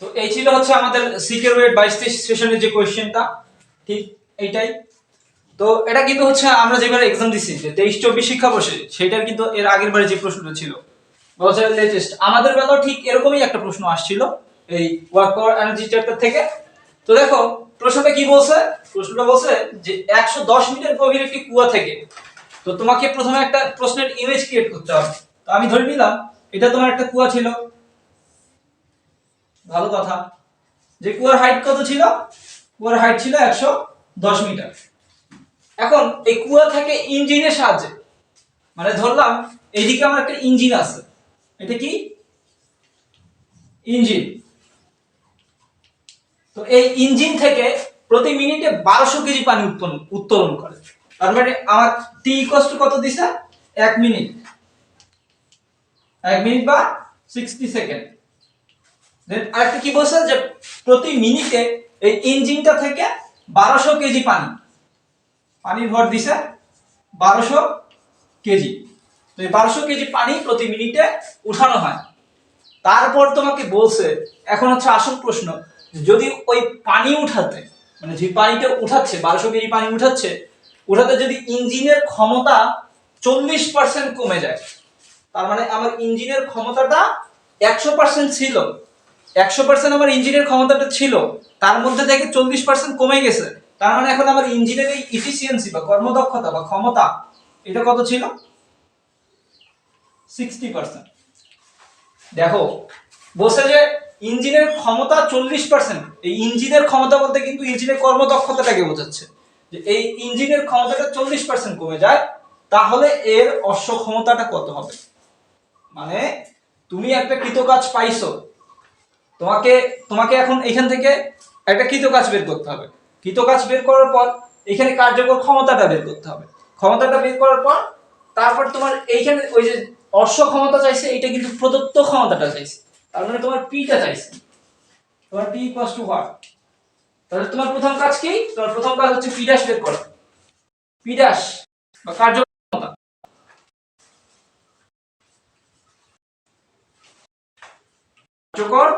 তো এই ছিল হচ্ছে আমাদের সিকের ওয়েট 22-23 সেশনের যে কোশ্চেনটা, ঠিক এইটাই। তো এটা কিন্তু হচ্ছে আমরা যেবারে এক্সাম দিছি যে 23-24 শিক্ষাবর্ষে, সেটার কিন্তু এর আগের বারে যে প্রশ্নটা ছিল বছরের লেটেস্ট, আমাদের বেলাও ঠিক এরকমই একটা প্রশ্ন আসছিল এই ওয়ার্ক পাওয়ার এনার্জি চ্যাপ্টার থেকে। তো দেখো প্রশ্নটা কি বলছে, প্রশ্নটা বলছে যে 110 মিটার গভীর একটি কুয়া থেকে, তো তোমাকে প্রথমে একটা প্রশ্নের ইমেজ ক্রিয়েট করতে হবে। তো আমি ধরে নিলাম এটা তোমার একটা কুয়া ছিল, ভালো কথা। যে কুয়ার হাইট কত ছিল, কুয়ার হাইট ছিল 110 মিটার। এখন এই কুয়া থেকে ইঞ্জিনের সাহায্যে, মানে ধরলাম এইদিকে আমার একটা ইঞ্জিন আছে, এটা কি ইঞ্জিন। তো এই ইঞ্জিন থেকে প্রতি মিনিটে 1200 কেজি পানি উত্তোলন করে। তার মানে আমার টি ইকুয়ালস টু কত দিছে, 1 মিনিট, 1 মিনিট বা 60 সেকেন্ড। দেন আরেকটা কি বলছে যে প্রতি মিনিটে এই ইঞ্জিনটা থেকে 1200 কেজি পানির ভর দিছে 1200 কেজি। তো এই 1200 কেজি পানি প্রতি মিনিটে উঠানো হয়। তারপর তোমাকে বলছে, এখন হচ্ছে আসল প্রশ্ন, যদি ওই পানি উঠাতে, মানে যে পানিটা উঠাচ্ছে 1200 কেজি পানি উঠাতে যদি ইঞ্জিনের ক্ষমতা 40% কমে যায়, তার মানে আমার ইঞ্জিনের ক্ষমতাটা 100% ছিল, 100% আমার ইঞ্জিনের ক্ষমতাটা ছিল, তার মধ্যে থেকে 40% কমে গেছে, তার মানে এখন আমার ইঞ্জিনের এই ইফিসিয়েন্সি বা কর্মদক্ষতা বা ক্ষমতা এটা কত ছিল, 60%। দেখো বলছে যে ইঞ্জিনের ক্ষমতা 40%, এই ইঞ্জিনের ক্ষমতা বলতে কিন্তু ইঞ্জিনের কর্মদক্ষতাটাকে বোঝাচ্ছে, যে এই ইঞ্জিনের ক্ষমতাটা 40% কমে যায়, তাহলে এর অশ্ব ক্ষমতাটা কত হবে। মানে তুমি একটা কৃতকাজ পাইছো, তোমাকে তোমাকে এখন এখান থেকে একটা কৃতকাজ বের করতে হবে। কৃতকাজ বের করার পর এখানে কার্যকর ক্ষমতাটা বের করতে হবে। ক্ষমতাটা বের করার পর তারপর তোমার এইখানে ওই যে অশ্ব ক্ষমতা চাইছে, এটা কিন্তু প্রদত্ত ক্ষমতাটা চাইছে, তার মানে তোমার পিটা চাইছে, তোমার পি ইকুয়ালস টু হোয়াট। তাহলে তোমার প্রথম কাজ কি, তোমার প্রথম কাজ হচ্ছে পি ড্যাশ বের করা, পি ড্যাশ বা কার্যকর ক্ষমতা, কার্যকর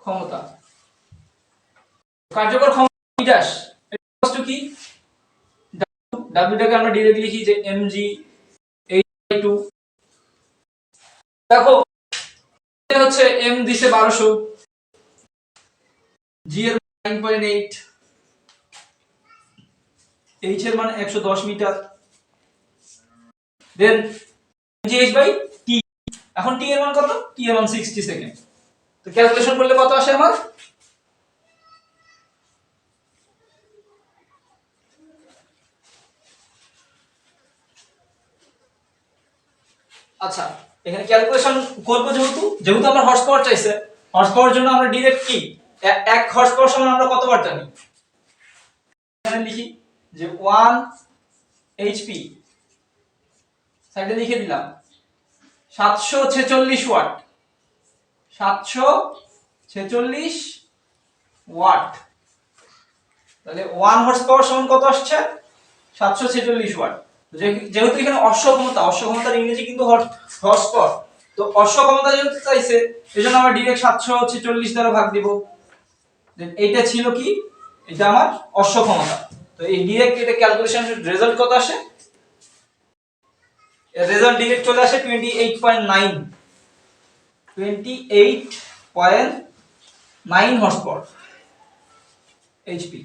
ক্ষমতা, কার্যকর ক্ষমতা পি ড্যাশ ইকুয়ালস টু কি, ডাব্লিউটাকে আমরা ডিরেক্টলি লিখি যে mg 8/2। দেখো এটা হচ্ছে m দিছে 1200, g এর 9.8, h এর মান 110 metre, then gh by t। এখন t এর মান কত, t এর মান 60 সেকেন্ড। তো ক্যালকুলেশন করলে কত আসে আমার, আচ্ছা এখানে ক্যালকুলেশন করব, যেহেতু যেহেতু আমরা হর্স পাওয়ার চাইছে, হর্স পাওয়ার জন্য আমরা ডাইরেক্ট কি 1 হর্স পাওয়ার সমান আমরা কতবার জানি, এখানে লিখি যে 1 এইচপি, সাইডে লিখে দিলাম 746 ওয়াট, 746 ওয়াট। তাহলে 1 হর্স পাওয়ার সমান কত আসছে, 746 ওয়াট। যেহেতু এখানে অশ্ব ক্ষমতা, অশ্ব ক্ষমতার ইংরেজি কিন্তু হর্স পাওয়ার, তো অশ্ব ক্ষমতা যেহেতু চাইছে এজন্য আমরা ডাইরেক্ট 746 দ্বারা ভাগ দিব। দেন এইটা ছিল কি, এটা আমার অশ্ব ক্ষমতা। তো এই ডাইরেক্ট এটা ক্যালকুলেশনের রেজাল্ট কত আসে, এর রেজাল্ট ডাইরেক্ট চলে আসে 28.9, 28.9 হর্স পাওয়ার এইচপি।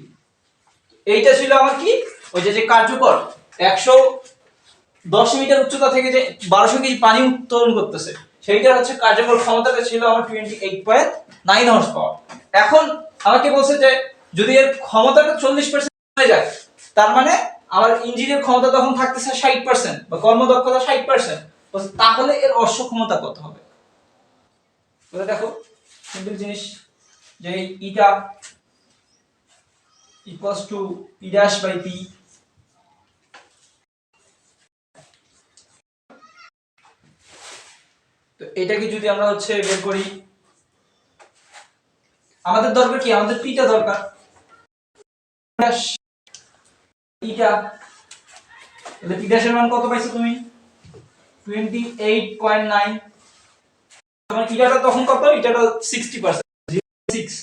এইটা ছিল আমার কি, ওই যে কার্যকর 110 মিটার উচ্চতা থেকে যে 1200 কেজি পানি উত্তোলন করতেছে, সেইটার হচ্ছে কার্যকর ক্ষমতাটা ছিল আমার 28.9 হর্স পাওয়ার। এখন আমাকে বলছে যে যদি এর ক্ষমতাটা 40% হয়ে যায়, তার মানে আমার ইঞ্জিনের ক্ষমতা তখন থাকতেছে 60% বা কর্মদক্ষতা 60%, তাহলে এর অশ্ব ক্ষমতা কত হবে। বলে দেখো সিম্পল জিনিস, যে ইটা equals to p dash by p, তো এটাকে যদি আমরা হচ্ছে বের করি, আমাদের দরকার কি, আমাদের পিটা দরকার, পিটা, তাহলে পি ড্যাশের মান কত পাইছো তুমি, 28.9। তোমার ইটাটা তখন কত? ইটাটা 60%, 0.6,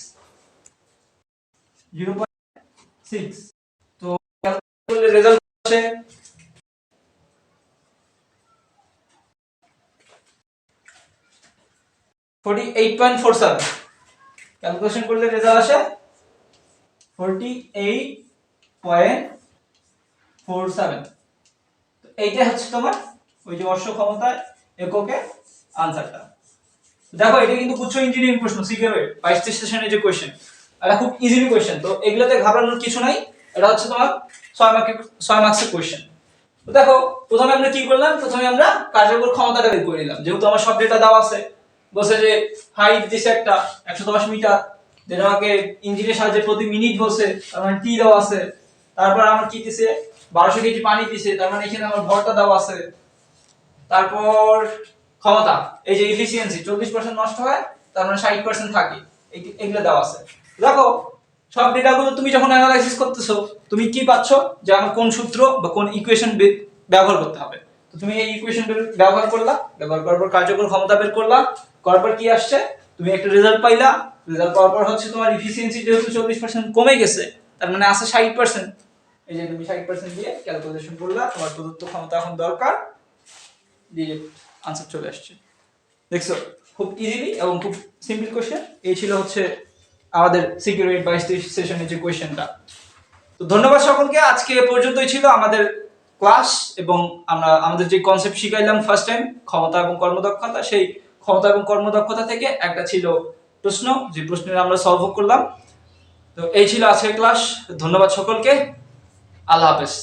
0.6। তো রেজাল্ট আসে 48.47। ক্যালকুলেশন করলে রেজাল্ট আসে 48.47। তো এইটা হচ্ছে তোমার ওই যে অশ্ব ক্ষমতার এককে আনসারটা। দেখো এটা কিন্তু গুচ্ছ ইঞ্জিনিয়ারিং প্রশ্ন, সিকিউর 22 সেশনের যে কোশ্চেন, এটা খুব ইজিলি কোশ্চেন। তো এগুলাতে ঘাবড়ানোর কিছু নাই, এটা হচ্ছে তোমার 6 মার্কের কোশ্চেন। তো দেখো প্রথমে আমরা কি করলাম, প্রথমে আমরা কার্যকর ক্ষমতাটা বের করে নিলাম। যেহেতু আমার সব ডেটা দেওয়া আছে, বলছে যে হাইট দিছে একটা 110 মিটার, দেন আমাকে ইঞ্জিনের সাহায্যে প্রতি মিনিট বলছে, তার মানে টি দেওয়া আছে। তারপর আমার কি দিছে, 1200 কেজি পানি দিছে, তার মানে এখানে আমার ভরটা দেওয়া আছে। তারপর ক্ষমতা, এই যে এফিসিয়েন্সি 40% নষ্ট হয়, তার মানে 60% থাকে, এগুলো দেওয়া আছে। দেখো সব ডেটাগুলো তুমি যখন অ্যানালাইসিস করতেছো, তুমি কি পাচ্ছো যে আমার কোন সূত্র বা কোন ইকুয়েশন ব্যবহার করতে হবে। তো তুমি এই ইকুয়েশন ব্যবহার করলা, ব্যবহার করার পর কার্যকর ক্ষমতা বের করলা, করার পর কি আসছে, তুমি একটা রেজাল্ট পাইলা। রেজাল্ট পাওয়ার পর হচ্ছে তোমার এফিসিয়েন্সি যেহেতু 40% কমে গেছে, তার মানে আছে 60%। এই যে তুমি 60% দিয়ে ক্যালকুলেশন করলা, তোমার প্রদত্ত ক্ষমতা এখন দরকার, দিয়ে আনসার চলে আসছে। দেখছো খুব ইজিলি এবং খুব সিম্পল কোশ্চেন। এই ছিল হচ্ছে আমাদের সিকিউরিটি 22 সেশনের যে কোশ্চেনটা। তো ধন্যবাদ সকলকে, আজকে এ পর্যন্তই ছিল আমাদের ক্লাস। এবং আমরা আমাদের যে কনসেপ্ট শিখাইলাম ফার্স্ট টাইম, ক্ষমতা এবং কর্মদক্ষতা, সেই ক্ষমতা এবং কর্মদক্ষতা থেকে একটা ছিল প্রশ্ন, যে প্রশ্নের আমরা সলভ করলাম। তো এই ছিল আজকের ক্লাস। ধন্যবাদ সকলকে, আল্লাহ হাফেজ।